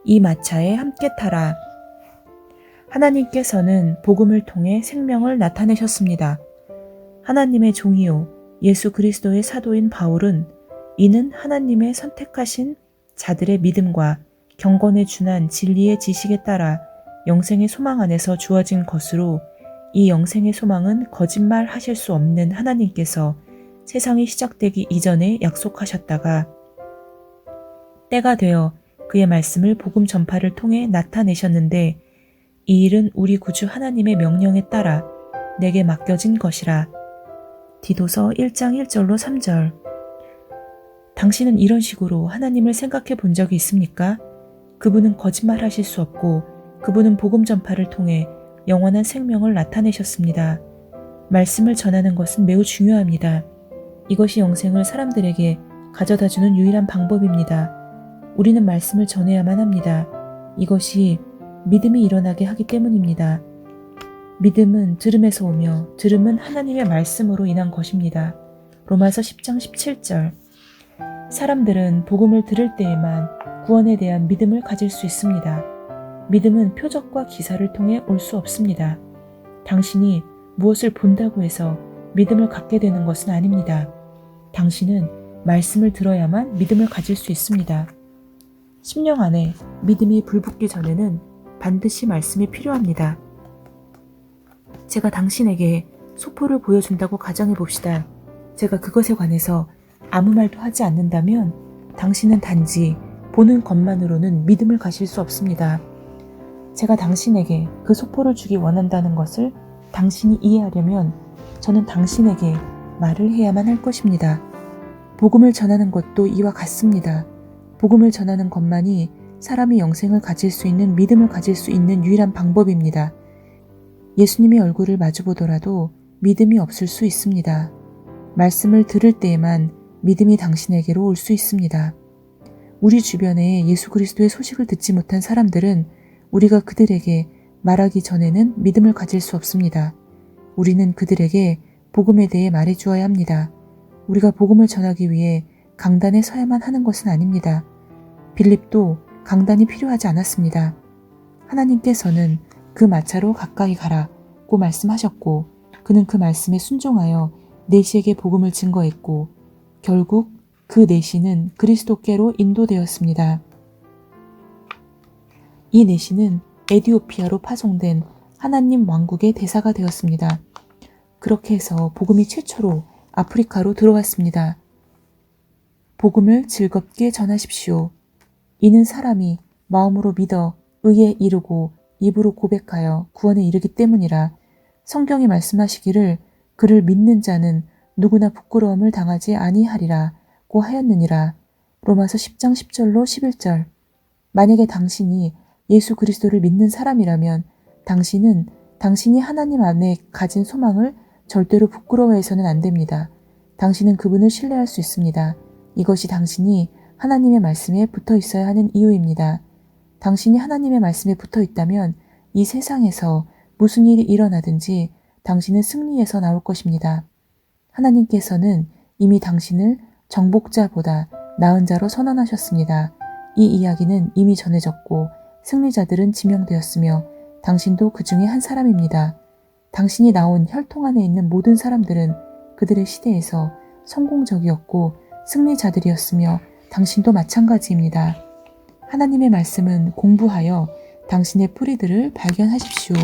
이 마차에 함께 타라. 하나님께서는 복음을 통해 생명을 나타내셨습니다. 하나님의 종이요 예수 그리스도의 사도인 바울은 이는 하나님의 선택하신 자들의 믿음과 경건에 준한 진리의 지식에 따라 영생의 소망 안에서 주어진 것으로 이 영생의 소망은 거짓말 하실 수 없는 하나님께서 세상이 시작되기 이전에 약속하셨다가 때가 되어 그의 말씀을 복음 전파를 통해 나타내셨는데 이 일은 우리 구주 하나님의 명령에 따라 내게 맡겨진 것이라. 디도서 1장 1절로 3절. 당신은 이런 식으로 하나님을 생각해 본 적이 있습니까? 그분은 거짓말하실 수 없고 그분은 복음 전파를 통해 영원한 생명을 나타내셨습니다. 말씀을 전하는 것은 매우 중요합니다. 이것이 영생을 사람들에게 가져다주는 유일한 방법입니다. 우리는 말씀을 전해야만 합니다. 이것이 믿음이 일어나게 하기 때문입니다. 믿음은 들음에서 오며 들음은 하나님의 말씀으로 인한 것입니다. 로마서 10장 17절. 사람들은 복음을 들을 때에만 구원에 대한 믿음을 가질 수 있습니다. 믿음은 표적과 기사를 통해 올 수 없습니다. 당신이 무엇을 본다고 해서 믿음을 갖게 되는 것은 아닙니다. 당신은 말씀을 들어야만 믿음을 가질 수 있습니다. 심령 안에 믿음이 불붙기 전에는 반드시 말씀이 필요합니다. 제가 당신에게 소포를 보여준다고 가정해 봅시다. 제가 그것에 관해서 아무 말도 하지 않는다면 당신은 단지 보는 것만으로는 믿음을 가질 수 없습니다. 제가 당신에게 그 소포를 주기 원한다는 것을 당신이 이해하려면 저는 당신에게 말을 해야만 할 것입니다. 복음을 전하는 것도 이와 같습니다. 복음을 전하는 것만이 사람이 영생을 가질 수 있는 믿음을 가질 수 있는 유일한 방법입니다. 예수님의 얼굴을 마주보더라도 믿음이 없을 수 있습니다. 말씀을 들을 때에만 믿음이 당신에게로 올 수 있습니다. 우리 주변에 예수 그리스도의 소식을 듣지 못한 사람들은 우리가 그들에게 말하기 전에는 믿음을 가질 수 없습니다. 우리는 그들에게 복음에 대해 말해 주어야 합니다. 우리가 복음을 전하기 위해 강단에 서야만 하는 것은 아닙니다. 빌립도 강단이 필요하지 않았습니다. 하나님께서는 그 마차로 가까이 가라고 말씀하셨고 그는 그 말씀에 순종하여 내시에게 복음을 증거했고 결국 그 내시는 그리스도께로 인도되었습니다. 이 내시는 에디오피아로 파송된 하나님 왕국의 대사가 되었습니다. 그렇게 해서 복음이 최초로 아프리카로 들어왔습니다. 복음을 즐겁게 전하십시오. 이는 사람이 마음으로 믿어 의에 이르고 입으로 고백하여 구원에 이르기 때문이라. 성경이 말씀하시기를 그를 믿는 자는 누구나 부끄러움을 당하지 아니하리라고 하였느니라. 로마서 10장 10절로 11절. 만약에 당신이 예수 그리스도를 믿는 사람이라면 당신은 당신이 하나님 안에 가진 소망을 절대로 부끄러워해서는 안 됩니다. 당신은 그분을 신뢰할 수 있습니다. 이것이 당신이 하나님의 말씀에 붙어 있어야 하는 이유입니다. 당신이 하나님의 말씀에 붙어 있다면 이 세상에서 무슨 일이 일어나든지 당신은 승리해서 나올 것입니다. 하나님께서는 이미 당신을 정복자보다 나은 자로 선언하셨습니다. 이 이야기는 이미 전해졌고 승리자들은 지명되었으며 당신도 그 중에 한 사람입니다. 당신이 나온 혈통 안에 있는 모든 사람들은 그들의 시대에서 성공적이었고 승리자들이었으며 당신도 마찬가지입니다. 하나님의 말씀은 공부하여 당신의 뿌리들을 발견하십시오.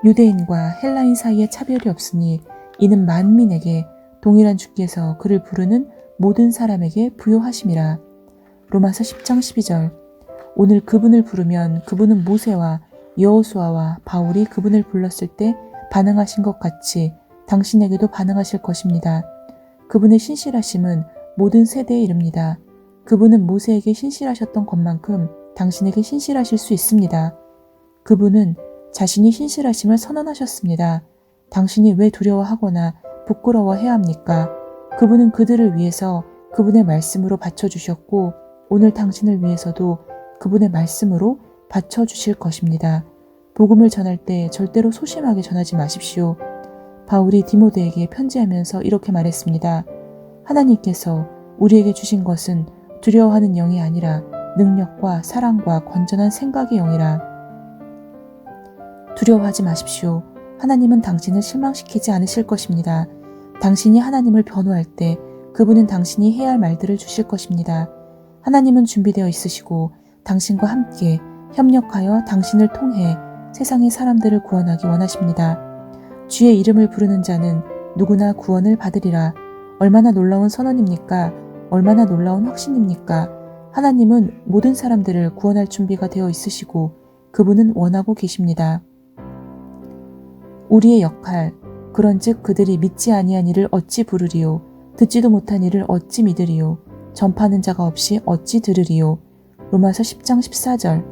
유대인과 헬라인 사이에 차별이 없으니 이는 만민에게 동일한 주께서 그를 부르는 모든 사람에게 부요하심이라. 로마서 10장 12절. 오늘 그분을 부르면 그분은 모세와 여호수아와 바울이 그분을 불렀을 때 반응하신 것 같이 당신에게도 반응하실 것입니다. 그분의 신실하심은 모든 세대에 이릅니다. 그분은 모세에게 신실하셨던 것만큼 당신에게 신실하실 수 있습니다. 그분은 자신이 신실하심을 선언하셨습니다. 당신이 왜 두려워하거나 부끄러워해야 합니까? 그분은 그들을 위해서 그분의 말씀으로 받쳐주셨고 오늘 당신을 위해서도 그분의 말씀으로 받쳐주실 것입니다. 복음을 전할 때 절대로 소심하게 전하지 마십시오. 바울이 디모데에게 편지하면서 이렇게 말했습니다. 하나님께서 우리에게 주신 것은 두려워하는 영이 아니라 능력과 사랑과 건전한 생각의 영이라. 두려워하지 마십시오. 하나님은 당신을 실망시키지 않으실 것입니다. 당신이 하나님을 변호할 때 그분은 당신이 해야 할 말들을 주실 것입니다. 하나님은 준비되어 있으시고 당신과 함께 협력하여 당신을 통해 세상의 사람들을 구원하기 원하십니다. 주의 이름을 부르는 자는 누구나 구원을 받으리라. 얼마나 놀라운 선언입니까? 얼마나 놀라운 확신입니까? 하나님은 모든 사람들을 구원할 준비가 되어 있으시고 그분은 원하고 계십니다. 우리의 역할, 그런즉 그들이 믿지 아니한 이를 어찌 부르리요? 듣지도 못한 이를 어찌 믿으리요? 전파하는 자가 없이 어찌 들으리요? 로마서 10장 14절.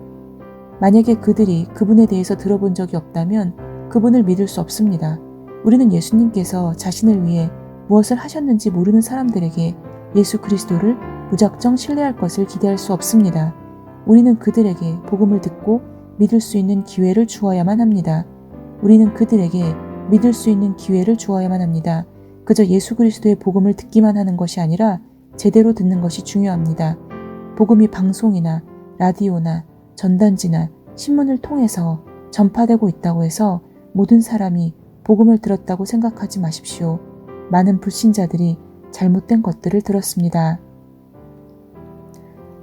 만약에 그들이 그분에 대해서 들어본 적이 없다면 그분을 믿을 수 없습니다. 우리는 예수님께서 자신을 위해 무엇을 하셨는지 모르는 사람들에게 예수 그리스도를 무작정 신뢰할 것을 기대할 수 없습니다. 우리는 그들에게 복음을 듣고 믿을 수 있는 기회를 주어야만 합니다. 우리는 그들에게 믿을 수 있는 기회를 주어야만 합니다. 그저 예수 그리스도의 복음을 듣기만 하는 것이 아니라 제대로 듣는 것이 중요합니다. 복음이 방송이나 라디오나 전단지나 신문을 통해서 전파되고 있다고 해서 모든 사람이 복음을 들었다고 생각하지 마십시오. 많은 불신자들이 잘못된 것들을 들었습니다.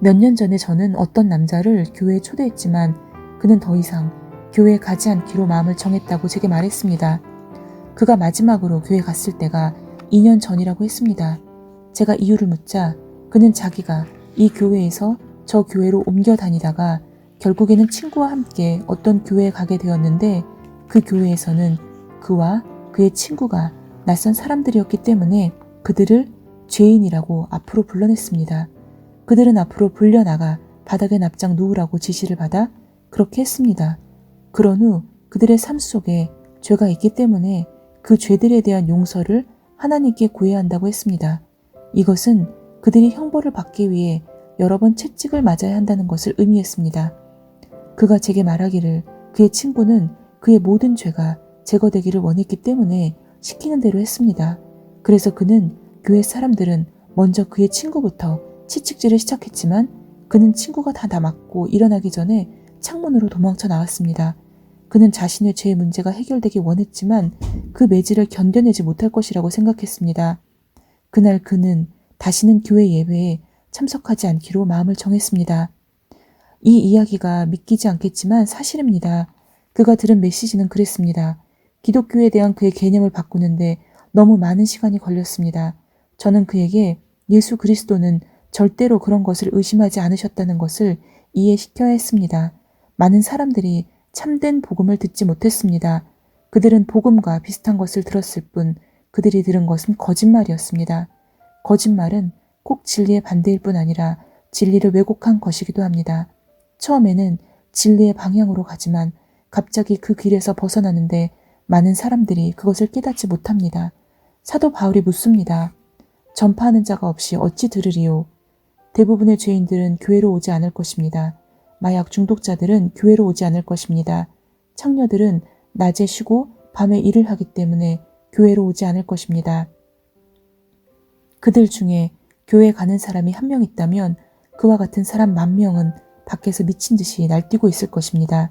몇 년 전에 저는 어떤 남자를 교회에 초대했지만 그는 더 이상 교회에 가지 않기로 마음을 정했다고 제게 말했습니다. 그가 마지막으로 교회 갔을 때가 2년 전이라고 했습니다. 제가 이유를 묻자 그는 자기가 이 교회에서 저 교회로 옮겨 다니다가 결국에는 친구와 함께 어떤 교회에 가게 되었는데 그 교회에서는 그와 그의 친구가 낯선 사람들이었기 때문에 그들을 죄인이라고 앞으로 불러냈습니다. 그들은 앞으로 불려나가 바닥에 납작 누우라고 지시를 받아 그렇게 했습니다. 그런 후 그들의 삶 속에 죄가 있기 때문에 그 죄들에 대한 용서를 하나님께 구해야 한다고 했습니다. 이것은 그들이 형벌을 받기 위해 여러 번 채찍을 맞아야 한다는 것을 의미했습니다. 그가 제게 말하기를 그의 친구는 그의 모든 죄가 제거되기를 원했기 때문에 시키는 대로 했습니다. 그래서 그는 교회 사람들은 먼저 그의 친구부터 채찍질을 시작했지만 그는 친구가 다 맞고 일어나기 전에 창문으로 도망쳐 나왔습니다. 그는 자신의 죄의 문제가 해결되기 원했지만 그 매질을 견뎌내지 못할 것이라고 생각했습니다. 그날 그는 다시는 교회 예배에 참석하지 않기로 마음을 정했습니다. 이 이야기가 믿기지 않겠지만 사실입니다. 그가 들은 메시지는 그랬습니다. 기독교에 대한 그의 개념을 바꾸는데 너무 많은 시간이 걸렸습니다. 저는 그에게 예수 그리스도는 절대로 그런 것을 의심하지 않으셨다는 것을 이해시켜야 했습니다. 많은 사람들이 참된 복음을 듣지 못했습니다. 그들은 복음과 비슷한 것을 들었을 뿐 그들이 들은 것은 거짓말이었습니다. 거짓말은 꼭 진리의 반대일 뿐 아니라 진리를 왜곡한 것이기도 합니다. 처음에는 진리의 방향으로 가지만 갑자기 그 길에서 벗어나는데 많은 사람들이 그것을 깨닫지 못합니다. 사도 바울이 묻습니다. 전파하는 자가 없이 어찌 들으리요? 대부분의 죄인들은 교회로 오지 않을 것입니다. 마약 중독자들은 교회로 오지 않을 것입니다. 창녀들은 낮에 쉬고 밤에 일을 하기 때문에 교회로 오지 않을 것입니다. 그들 중에 교회 가는 사람이 한 명 있다면 그와 같은 사람 10,000명은 밖에서 미친 듯이 날뛰고 있을 것입니다.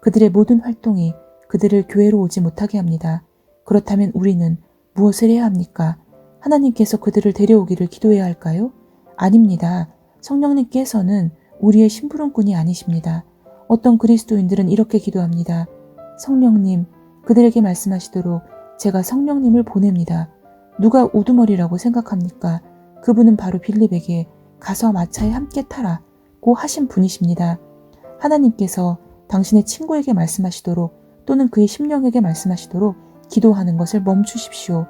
그들의 모든 활동이 그들을 교회로 오지 못하게 합니다. 그렇다면 우리는 무엇을 해야 합니까? 하나님께서 그들을 데려오기를 기도해야 할까요? 아닙니다. 성령님께서는 우리의 심부름꾼이 아니십니다. 어떤 그리스도인들은 이렇게 기도합니다. 성령님, 그들에게 말씀하시도록 제가 성령님을 보냅니다. 누가 우두머리라고 생각합니까? 그분은 바로 빌립에게 가서 마차에 함께 타라고 하신 분이십니다. 하나님께서 당신의 친구에게 말씀하시도록 또는 그의 심령에게 말씀하시도록 기도하는 것을 멈추십시오.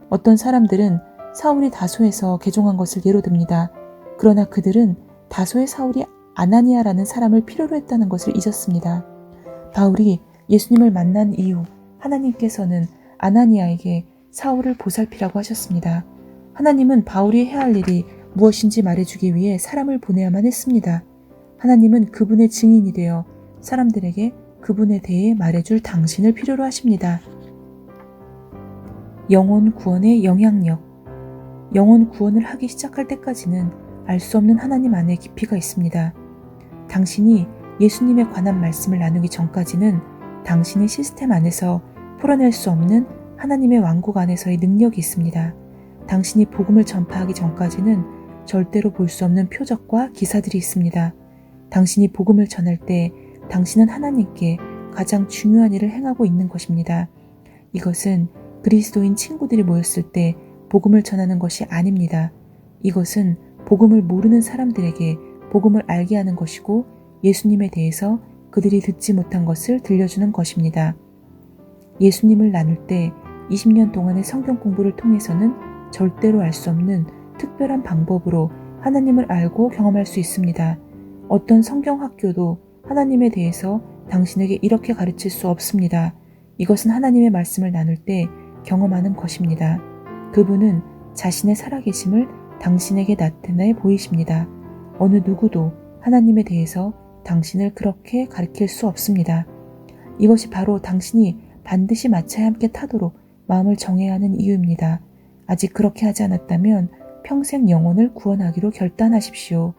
어떤 사람들은 사울이 다소에서 개종한 것을 예로 듭니다. 그러나 그들은 다소의 사울이 아나니아라는 사람을 필요로 했다는 것을 잊었습니다. 바울이 예수님을 만난 이후 하나님께서는 아나니아에게 사울을 보살피라고 하셨습니다. 하나님은 바울이 해야 할 일이 무엇인지 말해주기 위해 사람을 보내야만 했습니다. 하나님은 그분의 증인이 되어 사람들에게 그분에 대해 말해줄 당신을 필요로 하십니다. 영혼 구원의 영향력. 영혼 구원을 하기 시작할 때까지는 알 수 없는 하나님 안에 깊이가 있습니다. 당신이 예수님에 관한 말씀을 나누기 전까지는 당신의 시스템 안에서 풀어낼 수 없는 하나님의 왕국 안에서의 능력이 있습니다. 당신이 복음을 전파하기 전까지는 절대로 볼 수 없는 표적과 기사들이 있습니다. 당신이 복음을 전할 때 당신은 하나님께 가장 중요한 일을 행하고 있는 것입니다. 이것은 그리스도인 친구들이 모였을 때 복음을 전하는 것이 아닙니다. 이것은 복음을 모르는 사람들에게 복음을 알게 하는 것이고 예수님에 대해서 그들이 듣지 못한 것을 들려주는 것입니다. 예수님을 나눌 때 20년 동안의 성경 공부를 통해서는 절대로 알 수 없는 특별한 방법으로 하나님을 알고 경험할 수 있습니다. 어떤 성경 학교도 하나님에 대해서 당신에게 이렇게 가르칠 수 없습니다. 이것은 하나님의 말씀을 나눌 때 경험하는 것입니다. 그분은 자신의 살아계심을 당신에게 나타내 보이십니다. 어느 누구도 하나님에 대해서 당신을 그렇게 가르칠 수 없습니다. 이것이 바로 당신이 반드시 마차에 함께 타도록 마음을 정해야 하는 이유입니다. 아직 그렇게 하지 않았다면 평생 영혼을 구원하기로 결단하십시오.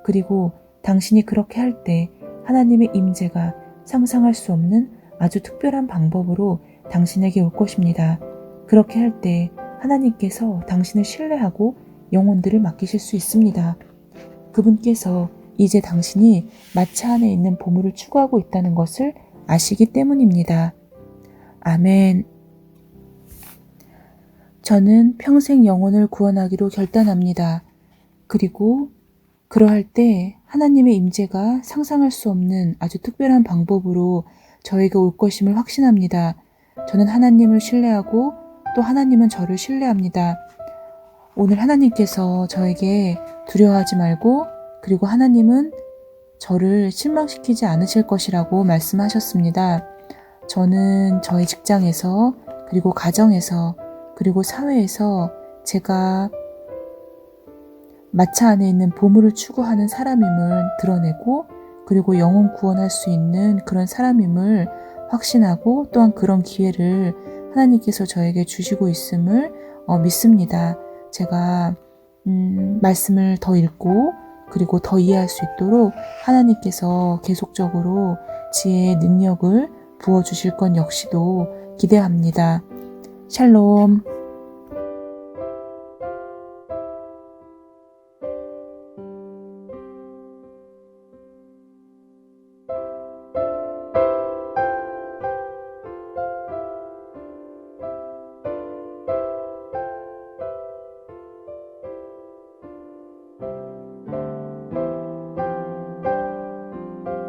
그리고 당신이 그렇게 할 때 하나님의 임재가 상상할 수 없는 아주 특별한 방법으로 당신에게 올 것입니다. 그렇게 할 때 하나님께서 당신을 신뢰하고 영혼들을 맡기실 수 있습니다. 그분께서 이제 당신이 마차 안에 있는 보물을 추구하고 있다는 것을 아시기 때문입니다. 아멘. 저는 평생 영혼을 구원하기로 결단합니다. 그리고 그러할 때 하나님의 임재가 상상할 수 없는 아주 특별한 방법으로 저에게 올 것임을 확신합니다. 저는 하나님을 신뢰하고 또 하나님은 저를 신뢰합니다. 오늘 하나님께서 저에게 두려워하지 말고 그리고 하나님은 저를 실망시키지 않으실 것이라고 말씀하셨습니다. 저는 저의 직장에서 그리고 가정에서 그리고 사회에서 제가 마차 안에 있는 보물을 추구하는 사람임을 드러내고 그리고 영혼 구원할 수 있는 그런 사람임을 확신하고 또한 그런 기회를 하나님께서 저에게 주시고 있음을 믿습니다. 제가 말씀을 더 읽고 그리고 더 이해할 수 있도록 하나님께서 계속적으로 지혜의 능력을 부어주실 것 역시도 기대합니다. 샬롬.